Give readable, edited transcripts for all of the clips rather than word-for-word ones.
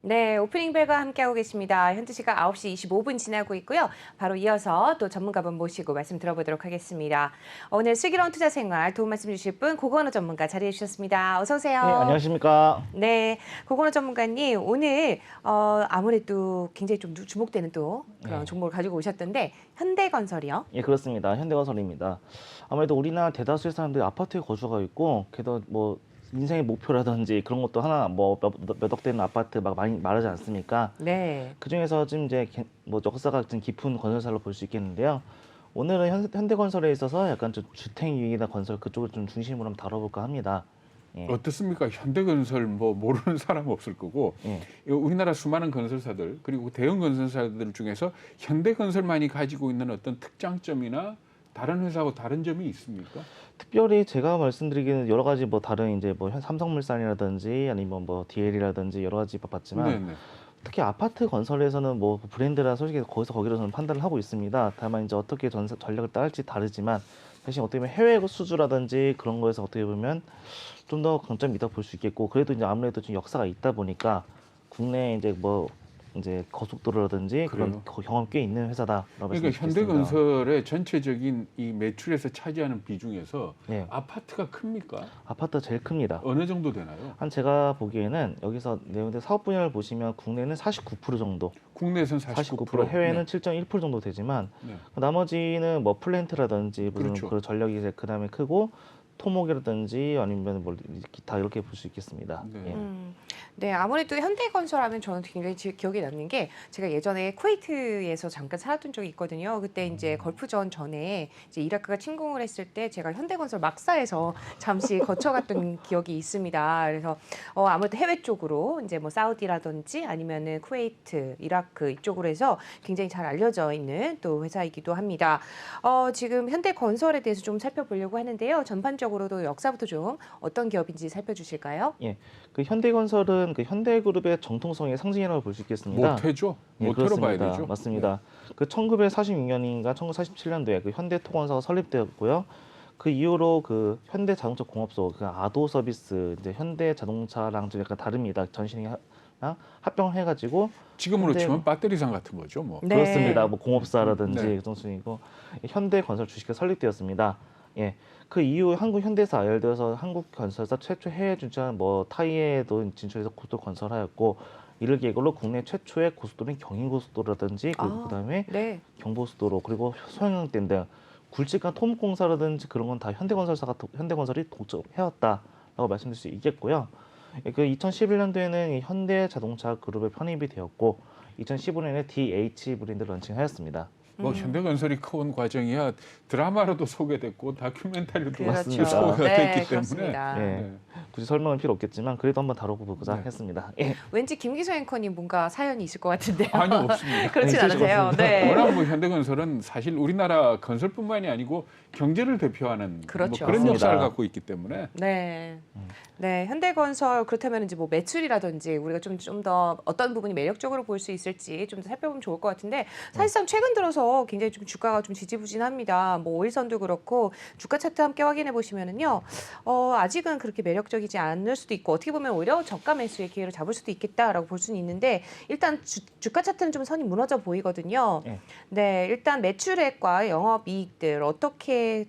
네, 오프닝 벨과 함께하고 계십니다. 현재 시각 9시 25분 지나고 있고요. 바로 이어서 또 전문가분 모시고 말씀 들어보도록 하겠습니다. 오늘 슬기로운 투자 생활 도움 말씀 주실 분 고건호 전문가 자리해 주셨습니다. 어서 오세요. 네, 안녕하십니까. 네, 고건호 전문가님 오늘 아무래도 굉장히 좀 주목되는 또 그런 네. 종목을 가지고 오셨던데 현대건설이요? 예, 그렇습니다. 현대건설입니다. 아무래도 우리나라 대다수의 사람들이 아파트에 거주하고 있고, 게다가 뭐 인생의 목표라든지 그런 것도 하나 몇 억 되는 아파트 막 많이 말하지 않습니까? 네. 그 중에서 좀 이제 뭐 역사가 좀 깊은 건설사로 볼 수 있겠는데요. 오늘은 현대건설에 있어서 약간 좀 주택유익이나 건설 그쪽을 좀 중심으로 한번 다뤄볼까 합니다. 예. 어떻습니까? 현대건설 뭐 모르는 사람 없을 거고 예. 우리나라 수많은 건설사들 그리고 대형 건설사들 중에서 현대건설만이 가지고 있는 어떤 특장점이나 다른 회사하고 다른 점이 있습니까? 특별히 제가 말씀드리기는 여러 가지 뭐 다른 이제 뭐 삼성물산이라든지 아니면 뭐 DL이라든지 여러 가지 봤지만 네네. 특히 아파트 건설에서는 뭐 브랜드라 솔직히 거기로 저는 판단을 하고 있습니다. 다만 이제 어떻게 전략을 따를지 다르지만 대신 어떻게 보면 해외 수주라든지 그런 거에서 어떻게 보면 좀 더 강점이 있다고 볼 수 있겠고 그래도 이제 아무래도 좀 역사가 있다 보니까 국내 이제 고속도로라든지 그런 경험 꽤 있는 회사다라고 그러니까 말씀드리겠습니다. 현대건설의 전체적인 이 매출에서 차지하는 비중에서 네. 아파트가 큽니까? 아파트가 제일 큽니다. 어느 정도 되나요? 한 제가 보기에는 여기서 내용들 사업 분야를 보시면 국내는 49% 정도, 국내에서는 49%, 해외는 네. 7.1% 정도 되지만 네. 나머지는 뭐 플랜트라든지 무슨 그렇죠. 그 전력이 이제 그다음에 크고 토목이라든지 아니면 뭐 기타 이렇게 볼 수 있겠습니다. 네. 예. 네, 아무래도 현대건설하면 저는 굉장히 기억에 남는 게 제가 예전에 쿠웨이트에서 잠깐 살았던 적이 있거든요. 그때 이제 걸프전 전에 이제 이라크가 침공을 했을 때 제가 현대건설 막사에서 잠시 거쳐갔던 기억이 있습니다. 그래서 아무래도 해외 쪽으로 이제 뭐 사우디라든지 아니면은 쿠웨이트, 이라크 이쪽으로 해서 굉장히 잘 알려져 있는 또 회사이기도 합니다. 지금 현대건설에 대해서 좀 살펴보려고 하는데요. 전반적으로도 역사부터 좀 어떤 기업인지 살펴주실까요? 예. 그 현대건설은 그 현대그룹의 정통성의 상징이라고 볼 수 있겠습니다. 모태죠. 예, 모태로 봐야 그렇습니다. 되죠. 맞습니다. 그 1946년인가 1947년도에 그 현대토건사가 설립되었고요. 그 이후로 그 현대자동차 공업소, 그 아도 서비스, 이제 현대자동차랑 좀 약간 다릅니다. 전신이 합병해가지고 지금으로 현대- 치면 배터리상 같은 거죠. 뭐. 네. 그렇습니다. 뭐 공업사라든지 네. 그 정도이고 현대건설 주식회사 설립되었습니다. 예. 그 이후 한국 현대사 예를 들어서 한국 건설사 최초 해외 진출한 뭐 타이에도 진출해서 고속도로 건설하였고 이를 계기로 국내 최초의 고속도로인 경인고속도로라든지 그다음에 네. 경부고속도로 그리고 소형항 등 굵직한 토목공사라든지 그런 건 다 현대건설이 독점해왔다라고 말씀드릴 수 있겠고요. 그 2011년도에는 현대자동차 그룹에 편입이 되었고 2015년에 DH 브랜드를 런칭하였습니다. 뭐 현대건설이 커온 과정이야 드라마로도 소개됐고 다큐멘터리로도 그렇죠. 소개가 네, 됐기 때문에 그렇습니다. 예. 네. 굳이 설명은 필요 없겠지만 그래도 한번 다뤄보고자 네. 했습니다. 예. 왠지 김기수 앵커님 뭔가 사연이 있을 것 같은데요. 아니 없습니다. 그렇진 있을 것 않으세요. 같습니다. 네. 워낙 뭐 현대건설은 사실 우리나라 건설뿐만이 아니고 경제를 대표하는 그렇죠. 뭐 그런 역사를 맞습니다. 갖고 있기 때문에 네. 네, 현대건설 그렇다면 이제 뭐 매출이라든지 우리가 좀 더 어떤 부분이 매력적으로 볼 수 있을지 좀 더 살펴보면 좋을 것 같은데 사실상 최근 들어서 굉장히 좀 주가가 좀 지지부진합니다. 뭐 오일선도 그렇고 주가 차트 함께 확인해 보시면은요, 아직은 그렇게 매력적이지 않을 수도 있고 어떻게 보면 오히려 저가 매수의 기회를 잡을 수도 있겠다라고 볼 수는 있는데 일단 주가 차트는 좀 선이 무너져 보이거든요. 네. 네, 일단 매출액과 영업이익들 어떻게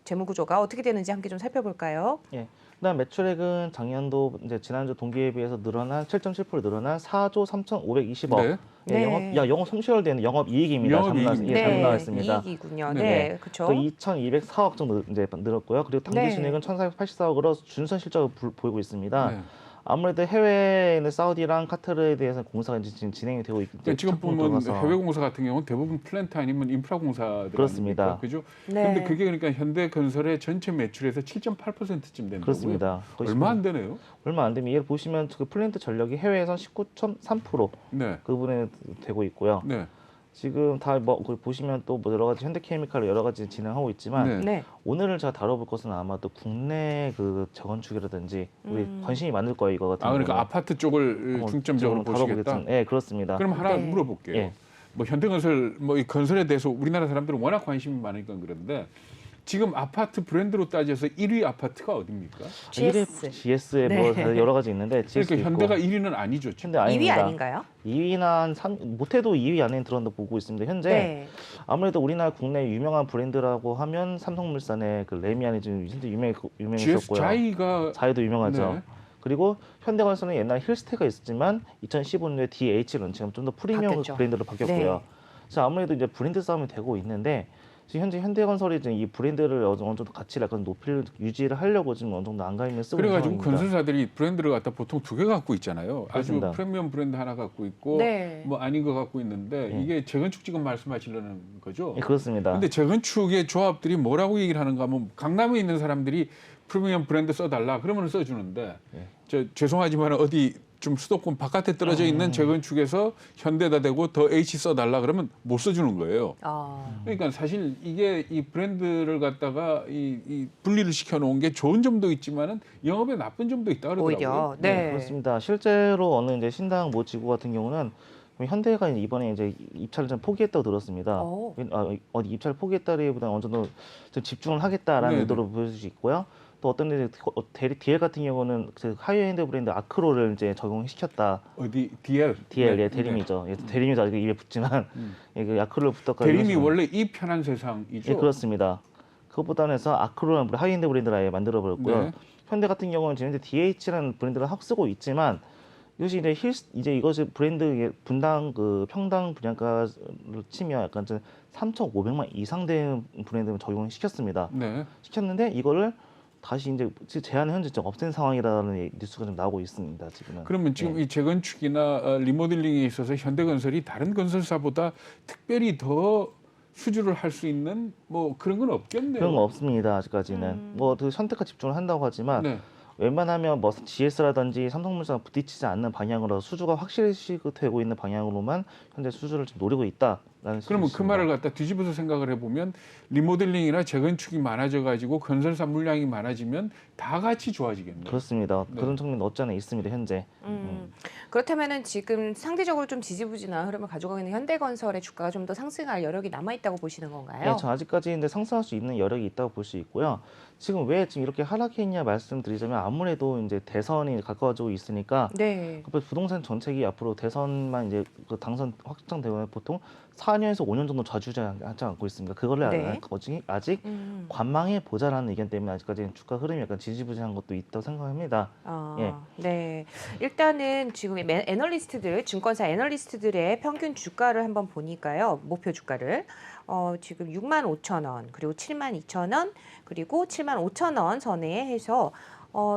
재무구조가 어떻게 되는지 함께 좀 살펴볼까요? 예. 그다음 매출액은 작년도 이제 지난주 동기에 비해서 늘어난 7.7% 늘어난 4조 3,520억. 네. 네. 영업 손실되는 영업 이익입니다. 영업이익입니다. 예, 잘못 나왔습니다. 이익이군요. 네. 네, 그렇죠. 그 2,204억 정도 이제 늘었고요. 그리고 당기 네. 순이익은 1,484억으로 준선 실적을 보이고 있습니다. 네. 아무래도 해외에 있는 사우디랑 카타르에 대해서 공사가 이제 지금 진행이 되고 있기 때문에 그러니까 지금 착공 보면 들어가서. 해외 공사 같은 경우는 대부분 플랜트 아니면 인프라 공사들 그렇습니다. 아닙니까? 그죠? 네. 근데 그게 그러니까 현대건설의 전체 매출에서 7.8%쯤 된다고요. 그렇습니다. 거의 얼마 안 되네요. 얼마 안 되면 얘를 보시면 그 플랜트 전력이 해외에선 19.3% 네. 그 부분에 되고 있고요. 네. 지금 다 뭐 보시면 또 뭐 여러 가지 현대케미칼을 여러 가지 진행하고 있지만 네. 네. 오늘을 제가 다뤄볼 것은 아마도 국내 그 재건축이라든지 우리 음. 관심이 많을 거예요 이거 같은 아 그러니까 경우는. 아파트 쪽을 한번 중점적으로 보시겠다. 다뤄보겠습니다. 네, 그렇습니다. 그럼 하나 네. 물어볼게요. 예. 뭐 현대건설 뭐 이 건설에 대해서 우리나라 사람들은 워낙 관심이 많으니까 그런데 지금 아파트 브랜드로 따져서 1위 아파트가 어디입니까? GS. GS에 네. 뭐 다들 여러 가지 있는데 GS 그러니까 현대가 1위는 아니죠. 지금. 현대 2위 아닙니다. 아닌가요? 2위나 한 3, 못해도 2위 안에 들어간다 보고 있습니다. 현재 네. 아무래도 우리나라 국내 유명한 브랜드라고 하면 삼성물산의 그 레미안이 지금 현재 GS 유명했었고요. 자이가 자이도 유명하죠. 네. 그리고 현대건설은 옛날 힐스테가 있었지만 2015년에 DH 런칭하면 좀 더 프리미엄 바뀌었죠. 브랜드로 바뀌었고요. 네. 그래서 아무래도 이제 브랜드 싸움이 되고 있는데 지금 현재 현대건설이 지금 이 브랜드를 어느 정도 가치를 약간 유지를 하려고 지금 어느 정도 안간힘을 쓰고 있는 그래가지고 상황입니다. 건설사들이 브랜드를 갖다 보통 2개 갖고 있잖아요. 그렇습니다. 아주 프리미엄 브랜드 하나 갖고 있고 네. 뭐 아닌 거 갖고 있는데 네. 이게 재건축 지금 말씀하시려는 거죠. 예, 그렇습니다. 근데 재건축의 조합들이 뭐라고 얘기를 하는가 하면 강남에 있는 사람들이 프리미엄 브랜드 써달라 그러면 써주는데 네. 저 죄송하지만 어디 좀 수도권 바깥에 떨어져 있는 재건축에서 현대다 대고 더 H 써달라 그러면 못 써주는 거예요. 아. 그러니까 사실 이게 이 브랜드를 갖다가 이 분리를 시켜놓은 게 좋은 점도 있지만은 영업에 나쁜 점도 있다 그러더라고요. 오히려 네, 네. 그렇습니다. 실제로 어느 이제 신당 모 지구 같은 경우는 현대가 이번에 이제 입찰을 좀 포기했다고 들었습니다. 오. 어디 입찰을 포기했다기보다는 어느 정도 좀 집중을 하겠다라는 네네. 의도로 보여줄 수 있고요. 또 어떤 데 DL 같은 경우는 그 하이엔드 브랜드 아크로를 이제 적용시켰다. 어디 DL? DL 네, 예, 대림이죠. 예, 대림이도 아직 입에 붙지만 예, 그 아크로를 붙었까 대림이 원래 이 편한 세상이죠. 예, 그렇습니다. 그것보다는 해서 아크로라는 하이엔드 브랜드를 아예 만들어 버렸고요. 네. 현대 같은 경우는 지금 현재 DH라는 브랜드를 쓰고 있지만 이것이 이제 이것이 브랜드의 분당 그 평당 분양가를 치면 약간 좀 3,500만 이상 되는 브랜드를 적용을 시켰습니다. 네. 시켰는데 이거를 다시 이제 제한을 현재 좀 없앤 상황이라는 뉴스가 좀 나오고 있습니다. 지금은. 그러면 지금 이 재건축이나 리모델링에 있어서 현대건설이 다른 건설사보다 특별히 더 수주를 할 수 있는 뭐 그런 건 없겠네요. 그런 거 없습니다. 아직까지는. 뭐그 선택과 집중을 한다고 하지만 네. 웬만하면 뭐 GS라든지 삼성물산 부딪히지 않는 방향으로 수주가 확실히 되고 있는 방향으로만 현재 수주를 좀 노리고 있다라는. 그러면 그 말을 갖다 뒤집어서 생각을 해보면 리모델링이나 재건축이 많아져가지고 건설사 물량이 많아지면 다 같이 좋아지겠네요. 그렇습니다. 네. 그런 측면이 없지 않아 있습니다. 현재. 그렇다면은 지금 상대적으로 좀 지지부진한 흐름을 가져가고 있는 현대건설의 주가가 좀 더 상승할 여력이 남아 있다고 보시는 건가요? 네, 저 아직까지 이제 상승할 수 있는 여력이 있다고 볼 수 있고요. 지금 왜 지금 이렇게 하락했냐 말씀드리자면 아무래도 이제 대선이 가까워지고 있으니까 네. 부동산 정책이 앞으로 대선만 이제 그 당선 확정되면 보통 4년에서 5년 정도 좌지우지하지 않고 있습니다. 그거를 네. 아직 음. 관망해 보자라는 의견 때문에 아직까지 주가 흐름이 약간 지지부진한 것도 있다고 생각합니다. 아, 예. 네. 일단은 지금 애널리스트들, 증권사 애널리스트들의 평균 주가를 한번 보니까요. 목표 주가를 지금 65,000원, 그리고 72,000원, 그리고 75,000원 선에 해서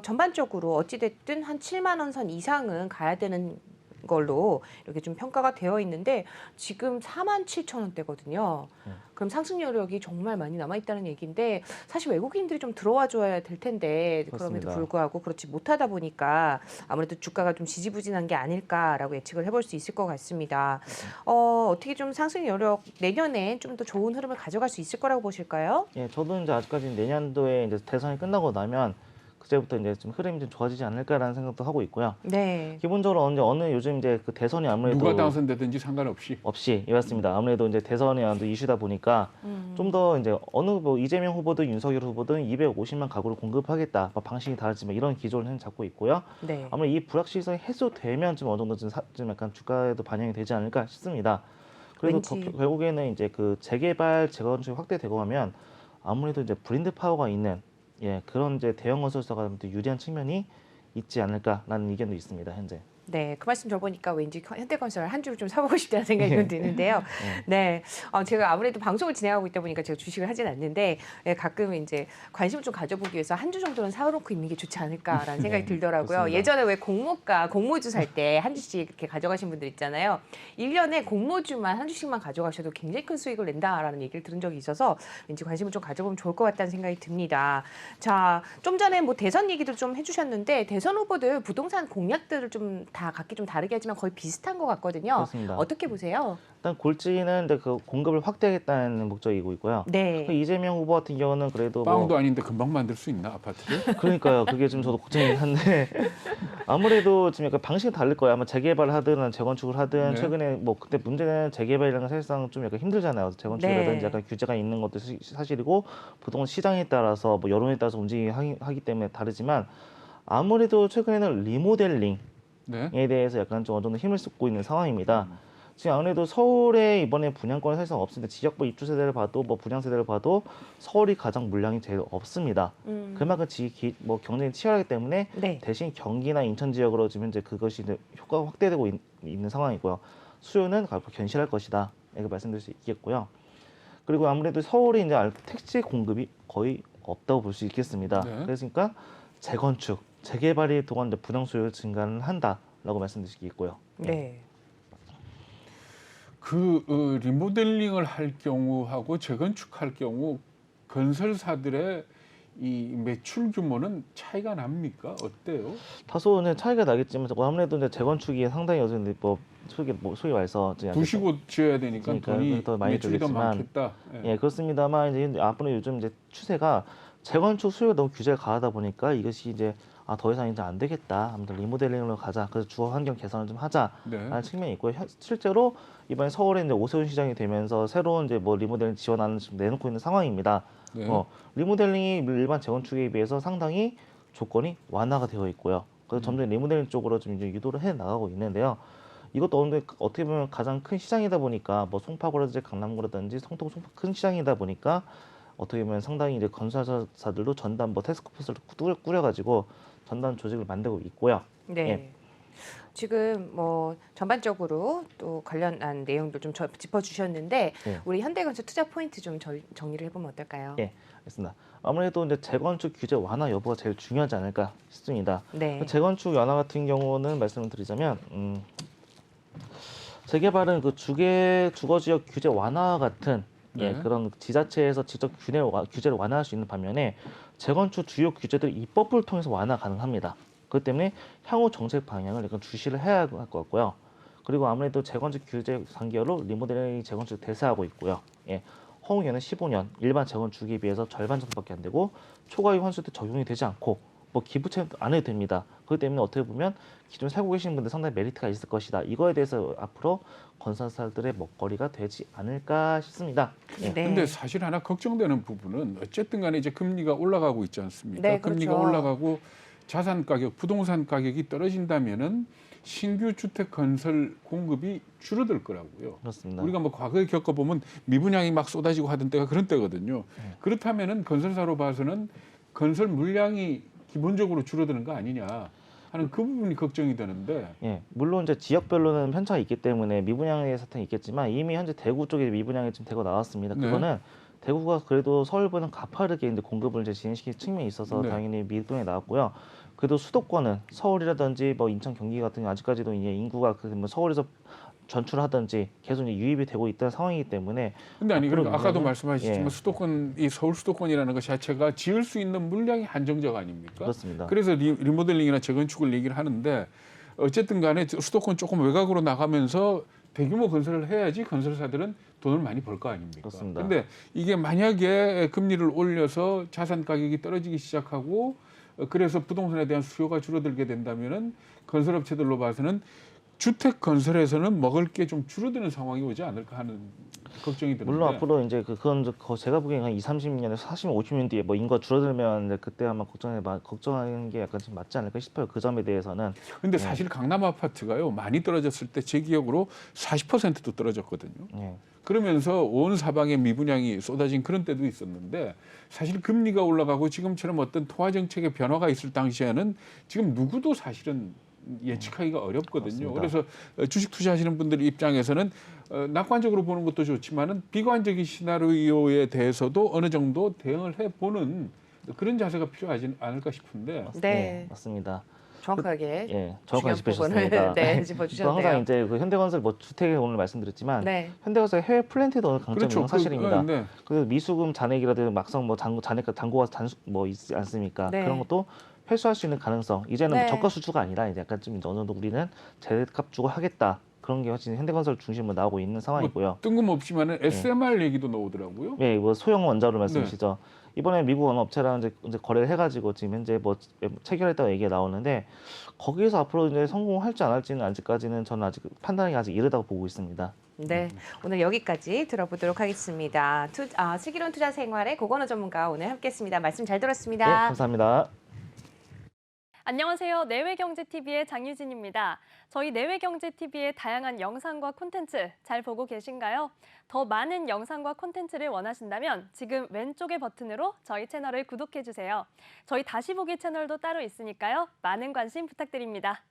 전반적으로 어찌됐든 한 7만 원 선 이상은 가야 되는 걸로 이렇게 좀 평가가 되어 있는데 지금 47,000원대거든요. 그럼 상승 여력이 정말 많이 남아 있다는 얘기인데 사실 외국인들이 좀 들어와 줘야 될 텐데 그럼에도 그렇습니다. 불구하고 그렇지 못하다 보니까 아무래도 주가가 좀 지지부진한 게 아닐까라고 예측을 해볼 수 있을 것 같습니다. 어떻게 좀 상승 여력 내년에 좀 더 좋은 흐름을 가져갈 수 있을 거라고 보실까요? 예, 저도 이제 아직까지 내년도에 이제 대선이 끝나고 나면 그때부터 이제 좀 흐름이 좀 좋아지지 않을까라는 생각도 하고 있고요. 네. 기본적으로 어느 요즘 이제 그 대선이 아무래도 누가 당선되든지 상관없이. 없이 예, 맞습니다. 아무래도 이제 대선이 아무래도 이슈다 보니까 좀 더 이제 어느 뭐 이재명 후보든 윤석열 후보든 250만 가구를 공급하겠다. 뭐 방식이 다르지만 이런 기조를 현재 잡고 있고요. 네. 아무래도 이 불확실성이 해소되면 좀 어느 정도 좀 약간 주가에도 반영이 되지 않을까 싶습니다. 그래도 왠지. 결국에는 이제 그 재개발, 재건축이 확대되고 하면 아무래도 이제 브랜드 파워가 있는 그런 이제 대형 건설사가 유리한 측면이 있지 않을까라는 의견도 있습니다. 현재. 네, 그 말씀 들어보니까 왠지 현대건설 한 주를 좀 사보고 싶다는 생각이 좀 드는데요. 네, 제가 아무래도 방송을 진행하고 있다 보니까 제가 주식을 하진 않는데 가끔 이제 관심을 좀 가져보기 위해서 한 주 정도는 사놓고 있는 게 좋지 않을까라는 생각이 들더라고요. 그렇습니다. 예전에 왜 공모주 살 때 한 주씩 이렇게 가져가신 분들 있잖아요. 1년에 공모주만 한 주씩만 가져가셔도 굉장히 큰 수익을 낸다라는 얘기를 들은 적이 있어서 왠지 관심을 좀 가져보면 좋을 것 같다는 생각이 듭니다. 자, 좀 전에 뭐 대선 얘기도 좀 해주셨는데 대선 후보들 부동산 공약들을 좀 다 각기 좀 다르게 하지만 거의 비슷한 것 같거든요. 그렇습니다. 어떻게 보세요? 일단 골지는 이제 그 공급을 확대하겠다는 목적이고 있고요. 네. 이재명 후보 같은 경우는 그래도 빵도 아닌데 금방 만들 수 있나 아파트를? 그러니까요. 그게 좀 저도 걱정이긴 한데 아무래도 지금 약간 방식이 다를 거예요. 아마 재개발을 하든 재건축을 하든 네. 최근에 뭐 그때 문제는 재개발이라는 건 사실상 좀 약간 힘들잖아요. 재건축이라든지 네. 약간 규제가 있는 것도 사실이고 부동산 시장에 따라서 뭐 여론에 따라서 움직이기 하기 때문에 다르지만 아무래도 최근에는 리모델링에 네. 대해서 약간 좀 어느 정도 힘을 쏟고 있는 상황입니다. 지금 아무래도 서울에 이번에 분양권이 사실상 없습니다. 지역별 입주 세대를 봐도 뭐 분양 세대를 봐도 서울이 가장 물량이 제일 없습니다. 그만큼 뭐 경쟁이 치열하기 때문에 네. 대신 경기나 인천 지역으로 지금 현재 그것이 이제 효과가 확대되고 있는 상황이고요. 수요는 앞으로 견실할 것이다. 이렇게 말씀드릴 수 있겠고요. 그리고 아무래도 서울이 이제 택지 공급이 거의 없다고 볼 수 있겠습니다. 네. 그러니까 재건축, 재개발이 동안 이제 분양 수요 증가를 한다라고 말씀드릴 수 있고요. 네. 그 리모델링을 할 경우하고 재건축할 경우 건설사들의 이 매출 규모는 차이가 납니까? 어때요? 다소는 차이가 나겠지만 아무래도 이제 재건축이 상당히 요즘 소위 말해서 부시고 지어야 되니까 그러니까 돈이 더 많이 매출이 더 들겠지만, 많겠다. 예, 그렇습니다만 이제 앞으로 요즘 이제 추세가 재건축 수요가 너무 규제가 강하다 보니까 이것이 이제 더 이상 이제 안 되겠다. 아무튼 리모델링으로 가자. 그래서 주거 환경 개선을 좀 하자라는 네. 측면이 있고요. 실제로 이번에 서울에 이제 오세훈 시장이 되면서 새로운 이제 뭐 리모델링 지원안을 지금 내놓고 있는 상황입니다. 네. 리모델링이 일반 재건축에 비해서 상당히 조건이 완화가 되어 있고요. 그래서 점점 리모델링 쪽으로 좀 이제 유도를 해 나가고 있는데요. 이것도 어떻게 보면 가장 큰 시장이다 보니까 뭐 송파구라든지 강남구라든지 송파 큰 시장이다 보니까 어떻게 보면 상당히 이제 건설사들도 전담 뭐 태스크포스를 꾸려가지고 전담 조직을 만들고 있고요. 네. 예. 지금 뭐 전반적으로 또 관련한 내용들 좀 짚어주셨는데 예. 우리 현대건설 투자 포인트 좀 정리를 해보면 어떨까요? 예, 알겠습니다. 아무래도 이제 재건축 규제 완화 여부가 제일 중요하지 않을까 싶습니다. 네. 재건축 완화 같은 경우는 말씀을 드리자면 재개발은 그 주거지역 규제 완화 같은 네. 그런 지자체에서 직접 규제를 완화할 수 있는 반면에 재건축 주요 규제들 입법을 통해서 완화 가능합니다. 그렇기 때문에 향후 정책 방향을 약간 주시를 해야 할 것 같고요. 그리고 아무래도 재건축 규제 단계로 리모델링 재건축 대세하고 있고요. 예, 허용기간은 15년, 일반 재건축에 비해서 절반 정도밖에 안 되고 초과이익 환수 때 적용이 되지 않고 뭐 기부채도 안 해도 됩니다. 그렇기 때문에 어떻게 보면 기존 살고 계신 분들 상당히 메리트가 있을 것이다. 이거에 대해서 앞으로 건설사들의 먹거리가 되지 않을까 싶습니다. 예. 네. 근데 사실 하나 걱정되는 부분은 어쨌든 간에 이제 금리가 올라가고 있지 않습니까? 네, 금리가 그렇죠. 올라가고 자산 가격, 부동산 가격이 떨어진다면은 신규 주택 건설 공급이 줄어들 거라고요. 그렇습니다. 우리가 뭐 과거에 겪어보면 미분양이 막 쏟아지고 하던 때가 그런 때거든요. 그렇다면은 건설사로 봐서는 건설 물량이 기본적으로 줄어드는 거 아니냐 하는 그 부분이 걱정이 되는데. 예, 물론 이제 지역별로는 편차가 있기 때문에 미분양의 사태는 있겠지만 이미 현재 대구 쪽에 미분양이 지금 되고 나왔습니다. 네. 그거는 대구가 그래도 서울보다는 가파르게 이제 공급을 이제 진행시킬 측면이 있어서 네. 당연히 미분양이 나왔고요. 그래도 수도권은 서울이라든지 뭐 인천, 경기 같은 경우 아직까지도 이제 인구가 뭐 서울에서 전출하든지 계속 이제 유입이 되고 있다는 상황이기 때문에 근데 아니 앞으로 그러니까 아까도 문제는- 말씀하셨지만 예. 수도권 이 서울 수도권이라는 것 자체가 지을 수 있는 물량이 한정적 아닙니까? 그렇습니다. 그래서 리모델링이나 재건축을 얘기를 하는데 어쨌든 간에 수도권 조금 외곽으로 나가면서 대규모 건설을 해야지 건설사들은 돈을 많이 벌 거 아닙니까? 그렇습니다. 근데 이게 만약에 금리를 올려서 자산 가격이 떨어지기 시작하고 그래서 부동산에 대한 수요가 줄어들게 된다면은 건설업체들로 봐서는 주택 건설에서는 먹을 게 좀 줄어드는 상황이 오지 않을까 하는 걱정이 드는데. 물론 앞으로 이제 그건 제가 보기엔 한 30년에서 40년, 50년 뒤에 뭐 인구가 줄어들면 이제 그때 아마 걱정하는 게 약간 좀 맞지 않을까 싶어요. 그 점에 대해서는. 근데 사실 강남 아파트가요 많이 떨어졌을 때 제 기억으로 40%도 떨어졌거든요. 예. 그러면서 온 사방에 미분양이 쏟아진 그런 때도 있었는데 사실 금리가 올라가고 지금처럼 어떤 통화 정책의 변화가 있을 당시에는 지금 누구도 사실은 예측하기가 어렵거든요. 맞습니다. 그래서 주식 투자하시는 분들 입장에서는 낙관적으로 보는 것도 좋지만은 비관적인 시나리오에 대해서도 어느 정도 대응을 해보는 그런 자세가 필요하지 않을까 싶은데. 네. 예, 맞습니다. 정확하게 예, 정확하게 중요한 부분을 짚으셨습니다. 네, 또 짚어주셨네요. 항상 이제 그 현대건설 뭐 주택에 오늘 말씀드렸지만 네. 현대건설 해외 플랜트도 어느 강점이 있는 건 사실입니다. 네. 그래서 미수금 잔액이라든지 막상 뭐 잔고가 뭐 있지 않습니까? 네. 그런 것도 회수할 수 있는 가능성. 이제는 네. 저가 수주가 아니라 이제 약간 좀 어느 정도 우리는 제값 주고 하겠다. 그런 게 훨씬 현대건설 중심으로 나오고 있는 상황이고요. 뜬금없지만은 SMR 얘기도 나오더라고요. 네, 뭐 소형 원자로 말씀이시죠. 이번에 미국 어느 업체랑 이제 거래를 해가지고 지금 현재 뭐 체결했다고 얘기가 나오는데 거기에서 앞으로 이제 성공할지 안 할지는 아직까지는 저는 아직 판단이 아직 이르다고 보고 있습니다. 네, 오늘 여기까지 들어보도록 하겠습니다. 슬기로운 투자 생활의 고건호 전문가 오늘 함께했습니다. 말씀 잘 네, 들었습니다. 감사합니다. 안녕하세요. 내외경제TV의 장유진입니다. 저희 내외경제TV의 다양한 영상과 콘텐츠 잘 보고 계신가요? 더 많은 영상과 콘텐츠를 원하신다면 지금 왼쪽의 버튼으로 저희 채널을 구독해주세요. 저희 다시 보기 채널도 따로 있으니까요. 많은 관심 부탁드립니다.